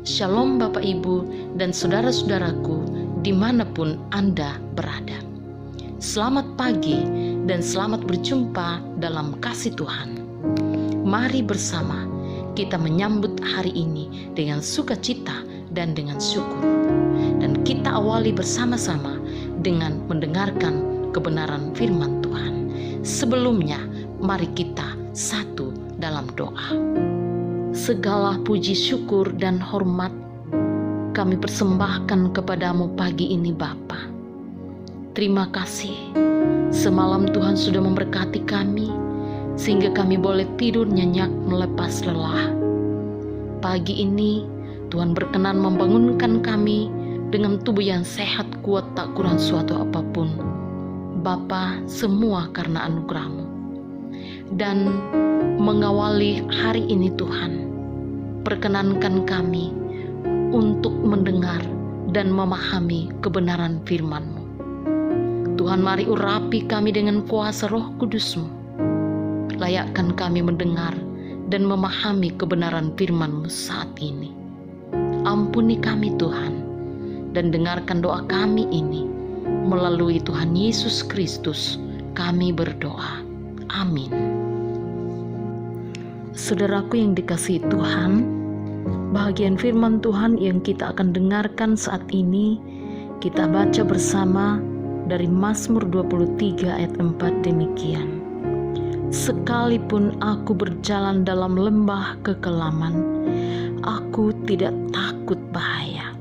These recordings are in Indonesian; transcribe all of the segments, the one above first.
Shalom Bapak Ibu dan saudara-saudaraku dimanapun Anda berada. Selamat pagi dan selamat berjumpa dalam kasih Tuhan. Mari bersama kita menyambut hari ini dengan sukacita dan dengan syukur. Dan kita awali bersama-sama dengan mendengarkan kebenaran firman Tuhan. Sebelumnya, mari kita satu dalam doa. Segala puji syukur dan hormat kami persembahkan kepadamu pagi ini Bapa. Terima kasih semalam Tuhan sudah memberkati kami sehingga kami boleh tidur nyenyak melepas lelah. Pagi ini Tuhan berkenan membangunkan kami dengan tubuh yang sehat, kuat, tak kurang suatu apapun. Bapa, semua karena anugerah-Mu. Dan mengawali hari ini Tuhan, perkenankan kami untuk mendengar dan memahami kebenaran firman-Mu. Tuhan, mari urapi kami dengan kuasa Roh Kudus-Mu. Layakkan kami mendengar dan memahami kebenaran firman-Mu saat ini. Ampuni kami Tuhan, dan dengarkan doa kami ini. Melalui Tuhan Yesus Kristus kami berdoa. Amin. Saudaraku yang dikasihi Tuhan, bahagian firman Tuhan yang kita akan dengarkan saat ini, kita baca bersama dari Mazmur 23 ayat 4 demikian. Sekalipun aku berjalan dalam lembah kekelaman, aku tidak takut bahaya,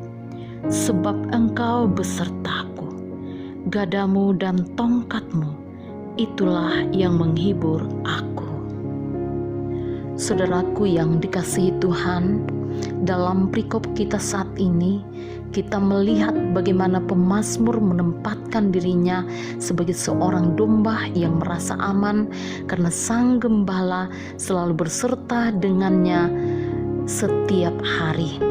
sebab Engkau besertaku. Gadamu dan tongkatmu, itulah yang menghibur aku. Saudaraku yang dikasihi Tuhan, dalam perikop kita saat ini, kita melihat bagaimana pemazmur menempatkan dirinya sebagai seorang domba yang merasa aman karena sang gembala selalu berserta dengannya setiap hari.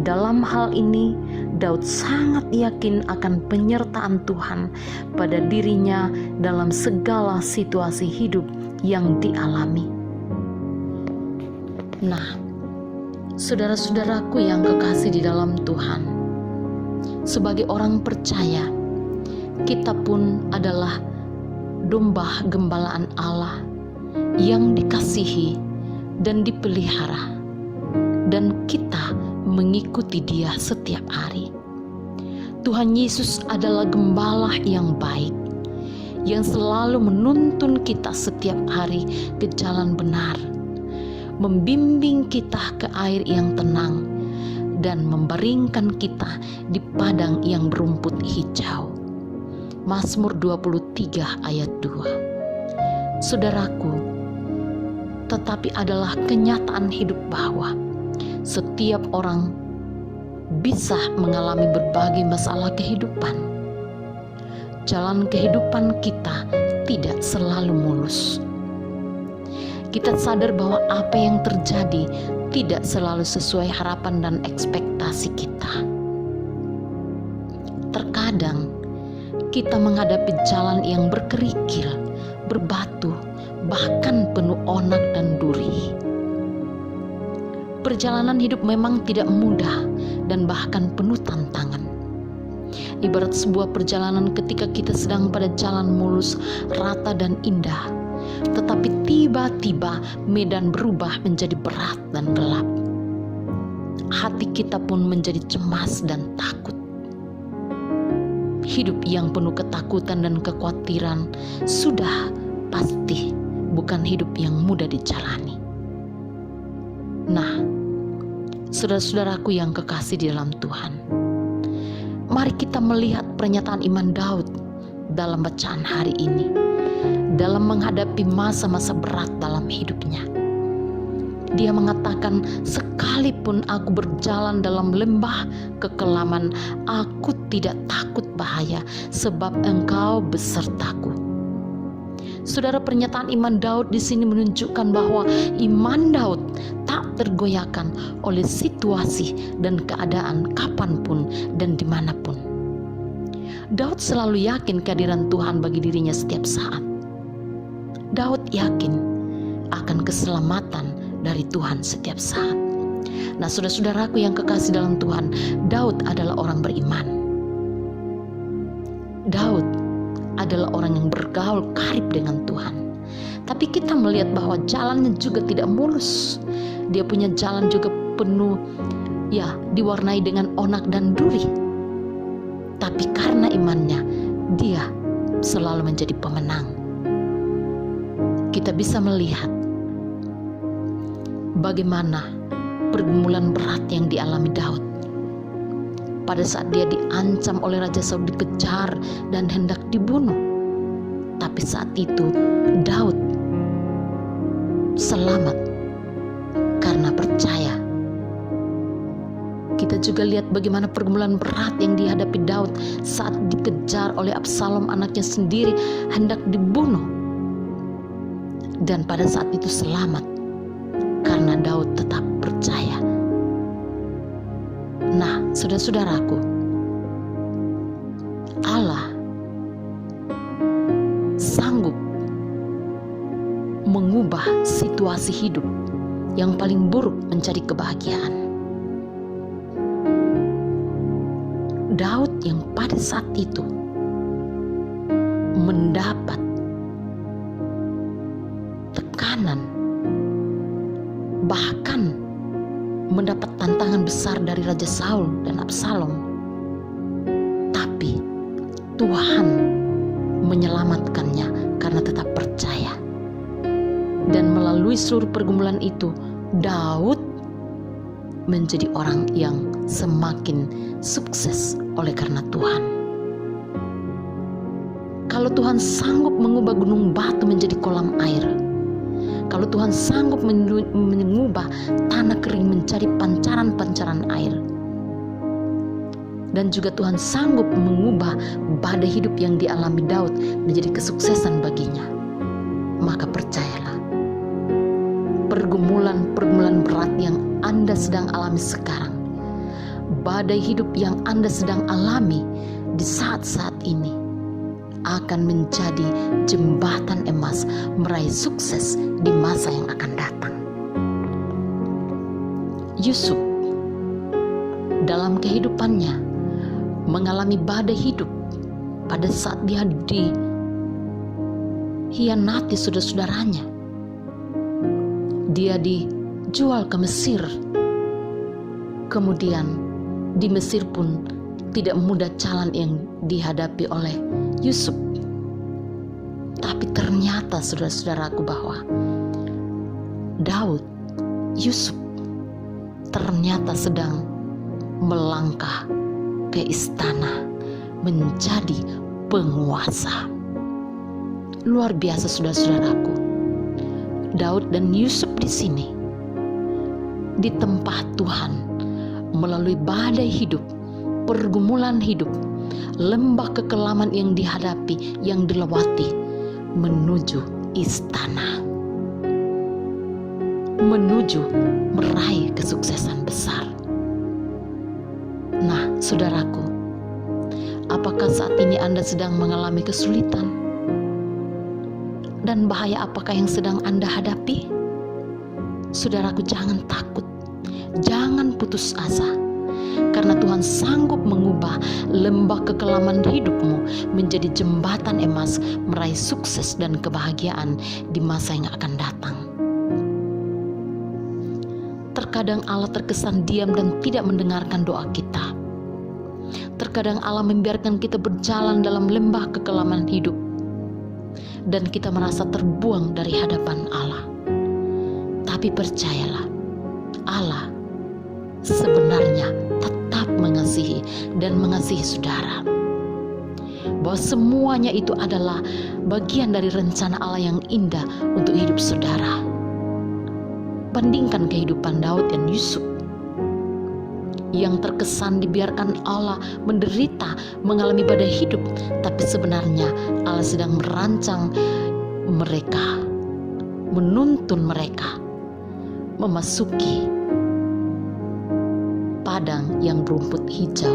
Dalam hal ini, Daud sangat yakin akan penyertaan Tuhan pada dirinya dalam segala situasi hidup yang dialami. Nah, saudara-saudaraku yang kekasih di dalam Tuhan, sebagai orang percaya, kita pun adalah domba gembalaan Allah yang dikasihi dan dipelihara, dan kita mengikuti Dia setiap hari. Tuhan Yesus adalah gembala yang baik, yang selalu menuntun kita setiap hari ke jalan benar, membimbing kita ke air yang tenang, dan membaringkan kita di padang yang berumput hijau. Mazmur 23 ayat 2. Saudaraku, tetapi adalah kenyataan hidup bahwa setiap orang bisa mengalami berbagai masalah kehidupan. Jalan kehidupan kita tidak selalu mulus. Kita sadar bahwa apa yang terjadi tidak selalu sesuai harapan dan ekspektasi kita. Terkadang kita menghadapi jalan yang berkerikil, berbatu, bahkan penuh onak dan duri. Perjalanan hidup memang tidak mudah dan bahkan penuh tantangan. Ibarat sebuah perjalanan ketika kita sedang pada jalan mulus, rata dan indah, tetapi tiba-tiba medan berubah menjadi berat dan gelap. Hati kita pun menjadi cemas dan takut. Hidup yang penuh ketakutan dan kekhawatiran sudah pasti bukan hidup yang mudah dijalani. Nah, saudara-saudaraku yang kekasih di dalam Tuhan, mari kita melihat pernyataan iman Daud dalam bacaan hari ini, dalam menghadapi masa-masa berat dalam hidupnya. Dia mengatakan, sekalipun aku berjalan dalam lembah kekelaman, aku tidak takut bahaya, sebab Engkau besertaku. Saudara, pernyataan iman Daud di sini menunjukkan bahwa iman Daud tak tergoyahkan oleh situasi dan keadaan kapanpun dan dimanapun. Daud selalu yakin kehadiran Tuhan bagi dirinya setiap saat. Daud yakin akan keselamatan dari Tuhan setiap saat. Nah, saudara-saudaraku yang kekasih dalam Tuhan, Daud adalah orang beriman. Daud adalah orang yang bergaul karib dengan Tuhan. Tapi kita melihat bahwa jalannya juga tidak mulus. Dia punya jalan juga penuh, diwarnai dengan onak dan duri. Tapi karena imannya, dia selalu menjadi pemenang. Kita bisa melihat bagaimana pergumulan berat yang dialami Daud. Pada saat dia diancam oleh Raja Saul, dikejar dan hendak dibunuh. Tapi saat itu Daud selamat karena percaya. Kita juga lihat bagaimana pergumulan berat yang dihadapi Daud saat dikejar oleh Absalom, anaknya sendiri, hendak dibunuh. Dan pada saat itu selamat karena Daud tetap percaya. Nah, saudara-saudaraku, Allah sanggup mengubah situasi hidup yang paling buruk menjadi kebahagiaan. Daud yang pada saat itu mendapat tekanan, bahkan mendapat tantangan besar dari Raja Saul dan Absalom, tapi Tuhan menyelamatkannya karena tetap percaya. Dan melalui seluruh pergumulan itu, Daud menjadi orang yang semakin sukses oleh karena Tuhan. Kalau Tuhan sanggup mengubah gunung batu menjadi kolam air, kalau Tuhan sanggup mengubah tanah kering menjadi pancaran-pancaran air, dan juga Tuhan sanggup mengubah badai hidup yang dialami Daud menjadi kesuksesan baginya, maka percayalah, pergumulan berat yang Anda sedang alami sekarang, badai hidup yang Anda sedang alami di saat-saat ini, akan menjadi jembatan emas meraih sukses di masa yang akan datang. Yusuf dalam kehidupannya mengalami badai hidup pada saat dia dihianati saudara-saudaranya. Dia dijual ke Mesir. Kemudian di Mesir pun tidak mudah jalan yang dihadapi oleh Yusuf. Tapi ternyata saudara-saudaraku bahwa Yusuf ternyata sedang melangkah ke istana menjadi penguasa. Luar biasa saudara-saudaraku. Daud dan Yusuf di sini di tempat Tuhan melalui badai hidup, pergumulan hidup, lembah kekelaman yang dihadapi, yang dilewati, menuju istana, menuju meraih kesuksesan besar. Nah, saudaraku, apakah saat ini Anda sedang mengalami kesulitan? Dan bahaya apakah yang sedang Anda hadapi? Saudaraku, jangan takut, jangan putus asa, karena Tuhan sanggup mengubah lembah kekelaman hidupmu menjadi jembatan emas meraih sukses dan kebahagiaan di masa yang akan datang. Terkadang Allah terkesan diam dan tidak mendengarkan doa kita. Terkadang Allah membiarkan kita berjalan dalam lembah kekelaman hidup, dan kita merasa terbuang dari hadapan Allah. Tapi percayalah, Allah sebenarnya tetap mengasihi dan mengasihi saudara. Bahwa semuanya itu adalah bagian dari rencana Allah yang indah untuk hidup saudara. Bandingkan kehidupan Daud dan Yusuf yang terkesan dibiarkan Allah menderita, mengalami badai hidup, tapi sebenarnya Allah sedang merancang mereka, menuntun mereka memasuki padang yang berumput hijau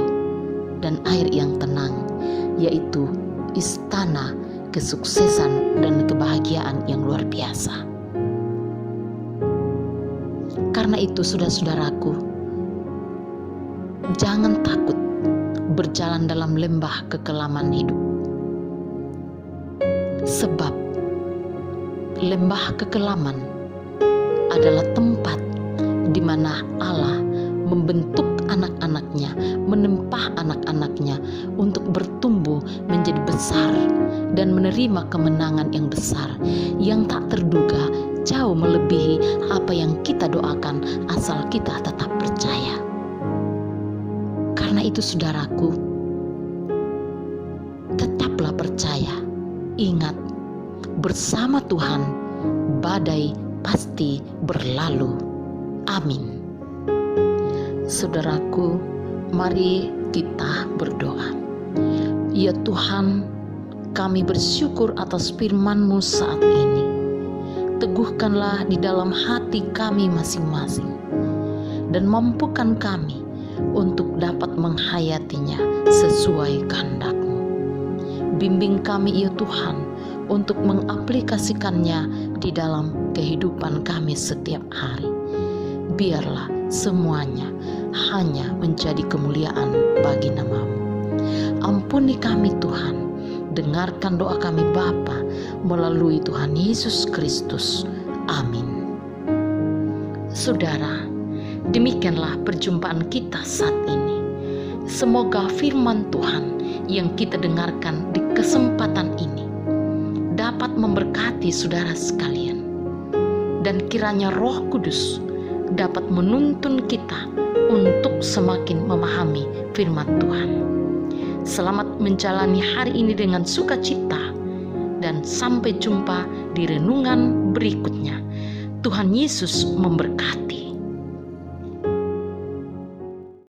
dan air yang tenang, yaitu istana kesuksesan dan kebahagiaan yang luar biasa. Karena itu saudara-saudaraku, jangan takut berjalan dalam lembah kekelaman hidup. Sebab lembah kekelaman adalah tempat di mana Allah membentuk anak-anaknya, menempah anak-anaknya untuk bertumbuh menjadi besar dan menerima kemenangan yang besar, yang tak terduga, jauh melebihi apa yang kita doakan asal kita tetap percaya. Karena itu saudaraku, tetaplah percaya. Ingat, bersama Tuhan badai pasti berlalu. Amin. Saudaraku, mari kita berdoa. Ya Tuhan, kami bersyukur atas firman-Mu saat ini. Teguhkanlah di dalam hati kami masing-masing, dan mampukan kami untuk dapat menghayatinya sesuai kehendak-Mu. Bimbing kami ya Tuhan untuk mengaplikasikannya di dalam kehidupan kami setiap hari. Biarlah semuanya hanya menjadi kemuliaan bagi nama-Mu. Ampuni kami Tuhan, dengarkan doa kami Bapa melalui Tuhan Yesus Kristus. Amin. Saudara, demikianlah perjumpaan kita saat ini. Semoga firman Tuhan yang kita dengarkan di kesempatan ini dapat memberkati saudara sekalian, dan kiranya Roh Kudus dapat menuntun kita untuk semakin memahami firman Tuhan. Selamat menjalani hari ini dengan sukacita, dan sampai jumpa di renungan berikutnya. Tuhan Yesus memberkati.